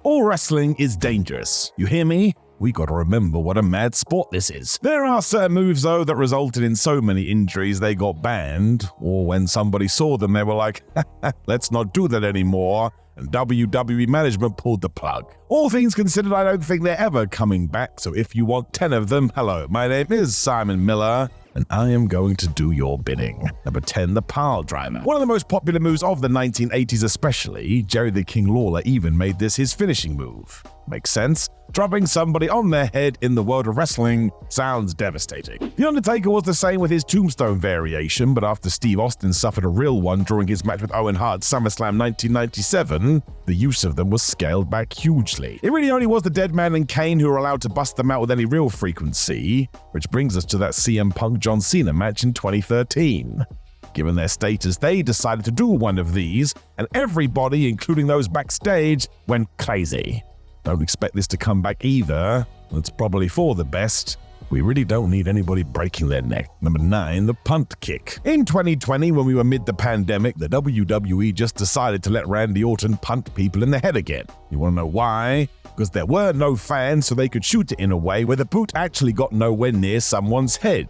All wrestling is dangerous. You hear me? We gotta remember what a mad sport this is. There are certain moves though that resulted in so many injuries they got banned, or when somebody saw them they were like, let's not do that anymore, and WWE management pulled the plug. All things considered, I don't think they're ever coming back, so if you want 10 of them, hello, my name is Simon Miller, and I am going to do your bidding. Number 10, the pile driver. One of the most popular moves of the 1980s especially, Jerry the King Lawler even made this his finishing move. Makes sense. Dropping somebody on their head in the world of wrestling sounds devastating. The Undertaker was the same with his tombstone variation, but after Steve Austin suffered a real one during his match with Owen Hart at SummerSlam 1997, the use of them was scaled back hugely. It really only was the Dead Man and Kane who were allowed to bust them out with any real frequency, which brings us to that CM Punk John Cena match in 2013. Given their status, they decided to do one of these, and everybody, including those backstage, went crazy. Don't expect this to come back either. It's probably for the best. We really don't need anybody breaking their neck. Number 9, the punt kick. In 2020, when we were mid the pandemic, the WWE just decided to let Randy Orton punt people in the head again. You want to know why? Because there were no fans, so they could shoot it in a way where the boot actually got nowhere near someone's head.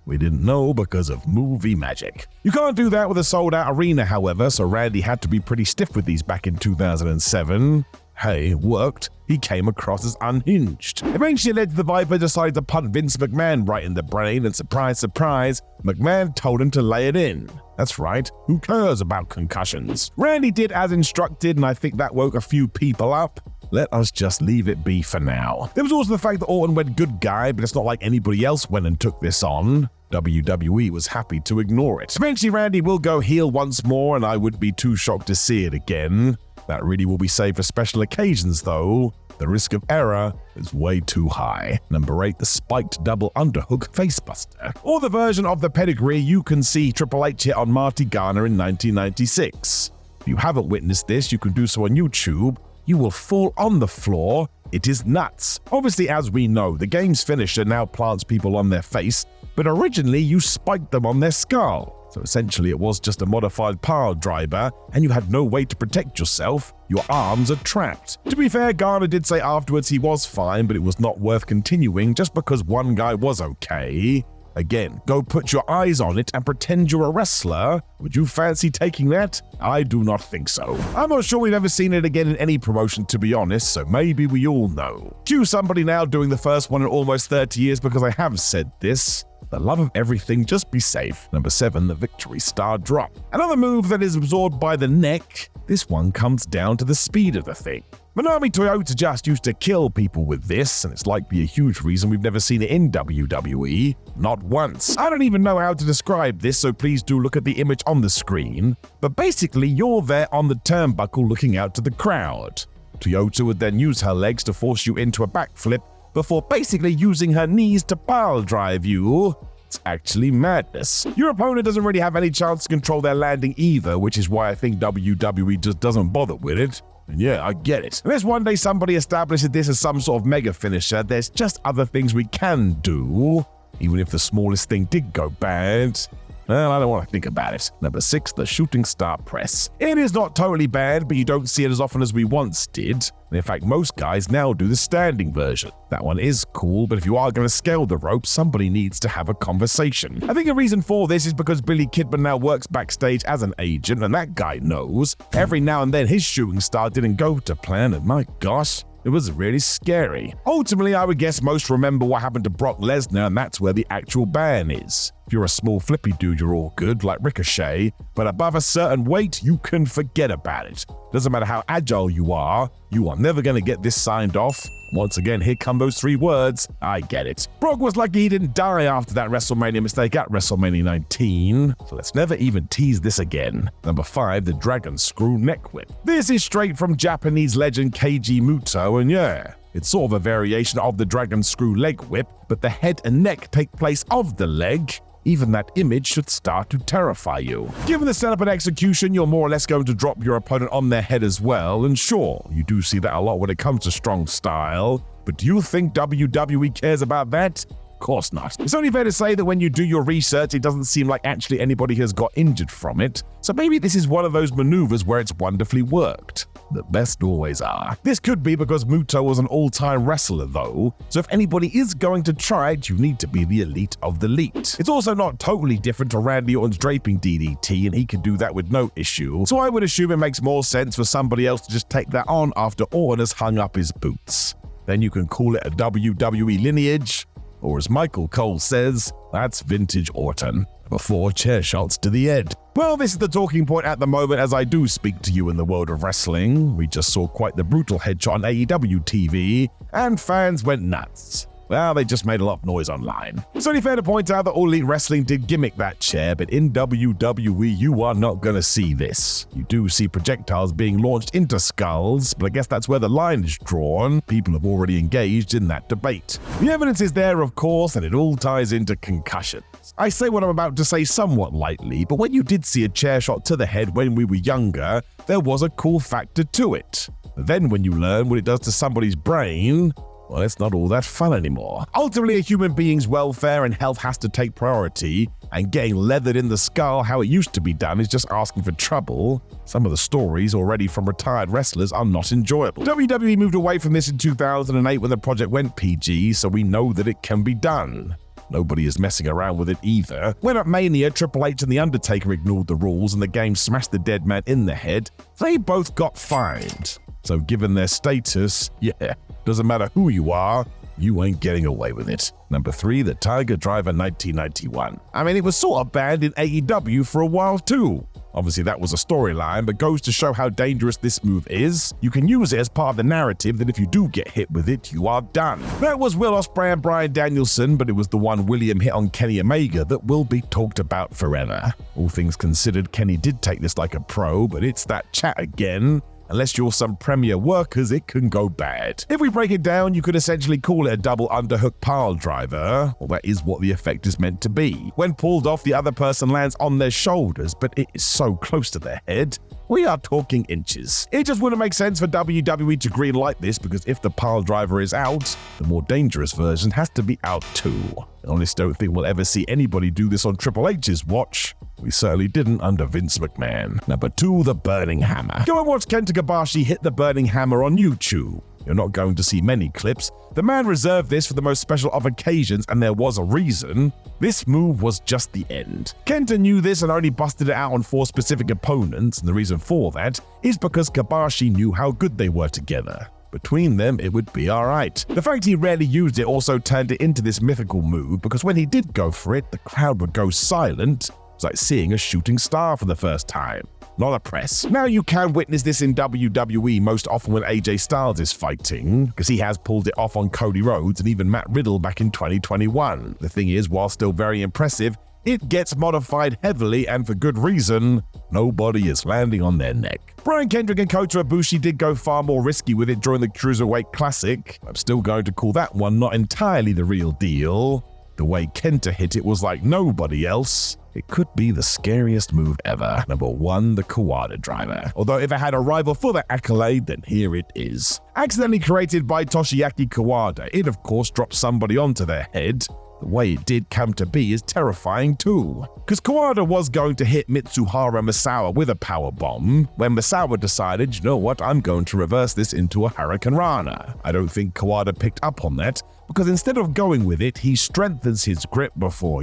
We didn't know because of movie magic. You can't do that with a sold-out arena, however, so Randy had to be pretty stiff with these back in 2007. Hey, it worked. He came across as unhinged. Eventually led to the Viper decided to punt Vince McMahon right in the brain, and surprise, surprise, McMahon told him to lay it in. That's right, who cares about concussions? Randy did as instructed, and I think that woke a few people up. Let us just leave it be for now. There was also the fact that Orton went good guy, but it's not like anybody else went and took this on. WWE was happy to ignore it. Eventually Randy will go heel once more, and I wouldn't be too shocked to see it again. That really will be saved for special occasions though. The risk of error is way too high. Number 8, the spiked double underhook facebuster. Or the version of the pedigree you can see Triple H hit on Marty Garner in 1996. If you haven't witnessed this, you can do so on YouTube. You will fall on the floor. It is nuts. Obviously, as we know, the game's finisher now plants people on their face, but originally you spiked them on their skull. So essentially it was just a modified pile driver, and you had no way to protect yourself. Your arms are trapped. To be fair, Garner did say afterwards he was fine, but it was not worth continuing just because one guy was okay. Again, go put your eyes on it and pretend you're a wrestler. Would you fancy taking that? I do not think so. I'm not sure we've ever seen it again in any promotion, to be honest, so maybe we all know. Cue somebody now doing the first one in almost 30 years because I have said this. The love of everything, just be safe. Number 7, the Victory Star Drop. Another move that is absorbed by the neck. This one comes down to the speed of the thing. Manami Toyota just used to kill people with this, and it's likely a huge reason we've never seen it in WWE. Not once. I don't even know how to describe this, so please do look at the image on the screen. But basically, you're there on the turnbuckle looking out to the crowd. Toyota would then use her legs to force you into a backflip, before basically using her knees to pile drive you. It's actually madness. Your opponent doesn't really have any chance to control their landing either, which is why I think WWE just doesn't bother with it. And yeah, I get it. Unless one day somebody establishes this as some sort of mega finisher, there's just other things we can do, even if the smallest thing did go bad. Well, I don't want to think about it. Number 6, the Shooting Star Press. It is not totally bad, but you don't see it as often as we once did. And in fact, most guys now do the standing version. That one is cool, but if you are going to scale the ropes, somebody needs to have a conversation. I think a reason for this is because Billy Kidman now works backstage as an agent, and that guy knows. Every now and then his shooting star didn't go to plan, and my gosh, it was really scary. Ultimately, I would guess most remember what happened to Brock Lesnar, and that's where the actual ban is. If you're a small flippy dude, you're all good, like Ricochet, but above a certain weight, you can forget about it. Doesn't matter how agile you are never going to get this signed off. Once again, here come those 3 words, I get it. Brock was lucky he didn't die after that WrestleMania mistake at WrestleMania 19, so let's never even tease this again. Number 5, the Dragon Screw Neck Whip. This is straight from Japanese legend Keiji Muto, and yeah, it's sort of a variation of the Dragon Screw Leg Whip, but the head and neck take place of the leg. Even that image should start to terrify you. Given the setup and execution, you're more or less going to drop your opponent on their head as well, and sure, you do see that a lot when it comes to strong style, but do you think WWE cares about that? Of course not. It's only fair to say that when you do your research, it doesn't seem like actually anybody has got injured from it. So maybe this is one of those maneuvers where it's wonderfully worked. The best always are. This could be because Muto was an all-time wrestler though, so if anybody is going to try it, you need to be the elite of the elite. It's also not totally different to Randy Orton's draping DDT, and he can do that with no issue, so I would assume it makes more sense for somebody else to just take that on after Orton has hung up his boots. Then you can call it a WWE lineage, or as Michael Cole says, that's vintage Orton. Before chair shots to the head. Well, this is the talking point at the moment as I do speak to you in the world of wrestling. We just saw quite the brutal headshot on AEW TV, and fans went nuts. Well, they just made a lot of noise online. It's only fair to point out that All Elite Wrestling did gimmick that chair, but in WWE, you are not going to see this. You do see projectiles being launched into skulls, but I guess that's where the line is drawn. People have already engaged in that debate. The evidence is there, of course, and it all ties into concussions. I say what I'm about to say somewhat lightly, but when you did see a chair shot to the head when we were younger, there was a cool factor to it. But then when you learn what it does to somebody's brain, well, it's not all that fun anymore. Ultimately, a human being's welfare and health has to take priority, and getting leathered in the skull how it used to be done is just asking for trouble. Some of the stories already from retired wrestlers are not enjoyable. WWE moved away from this in 2008 when the project went PG, so we know that it can be done. Nobody is messing around with it either. When at Mania, Triple H and The Undertaker ignored the rules and the game smashed the dead man in the head, they both got fined. So given their status, yeah, doesn't matter who you are, you ain't getting away with it. Number 3, the Tiger Driver 1991. I mean, it was sort of banned in AEW for a while too. Obviously that was a storyline, but goes to show how dangerous this move is. You can use it as part of the narrative that if you do get hit with it, you are done. That was Will Ospreay and Bryan Danielson, but it was the one William hit on Kenny Omega that will be talked about forever. All things considered, Kenny did take this like a pro, but it's that chat again. Unless you're some premier workers, it can go bad. If we break it down, you could essentially call it a double underhook pile driver. Well, that is what the effect is meant to be. When pulled off, the other person lands on their shoulders, but it is so close to their head. We are talking inches. It just wouldn't make sense for WWE to greenlight this because if the pile driver is out, the more dangerous version has to be out too. I honestly don't think we'll ever see anybody do this on Triple H's watch. We certainly didn't under Vince McMahon. Number 2, the Burning Hammer. Go and watch Kenta Kobashi hit the Burning Hammer on YouTube. You're not going to see many clips. The man reserved this for the most special of occasions, and there was a reason. This move was just the end. Kenta knew this and only busted it out on 4 specific opponents, and the reason for that is because Kobashi knew how good they were together. Between them, it would be alright. The fact he rarely used it also turned it into this mythical move, because when he did go for it, the crowd would go silent. It's like seeing a shooting star for the first time. Not a press. Now you can witness this in WWE most often when AJ Styles is fighting, because he has pulled it off on Cody Rhodes and even Matt Riddle back in 2021. The thing is, while still very impressive, it gets modified heavily and for good reason. Nobody is landing on their neck. Brian Kendrick and Kota Ibushi did go far more risky with it during the Cruiserweight Classic. I'm still going to call that one not entirely the real deal. The way Kenta hit it was like nobody else. It could be the scariest move ever. Number 1, the Kawada driver. Although if it had a rival for that accolade, then here it is. Accidentally created by Toshiaki Kawada, it of course dropped somebody onto their head. The way it did come to be is terrifying too. Because Kawada was going to hit Mitsuhara Misawa with a powerbomb, when Misawa decided, you know what, I'm going to reverse this into a Hurricane Rana. I don't think Kawada picked up on that, because instead of going with it, he strengthens his grip before,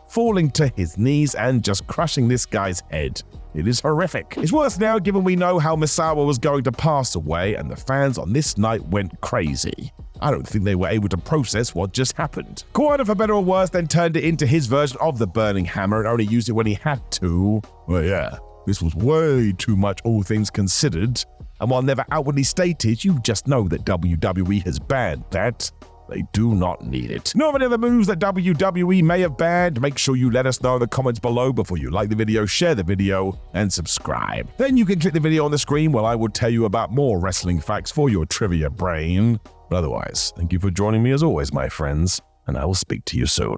falling to his knees and just crushing this guy's head. It is horrific. It's worse now given we know how Misawa was going to pass away and the fans on this night went crazy. I don't think they were able to process what just happened. Kawada, for better or worse, then turned it into his version of the Burning Hammer and only used it when he had to. Well, yeah, this was way too much all things considered. And while never outwardly stated, you just know that WWE has banned that. They do not need it. Know of any other moves that WWE may have banned? Make sure you let us know in the comments below before you like the video, share the video, and subscribe. Then you can click the video on the screen while I will tell you about more wrestling facts for your trivia brain. But otherwise, thank you for joining me as always, my friends, and I will speak to you soon.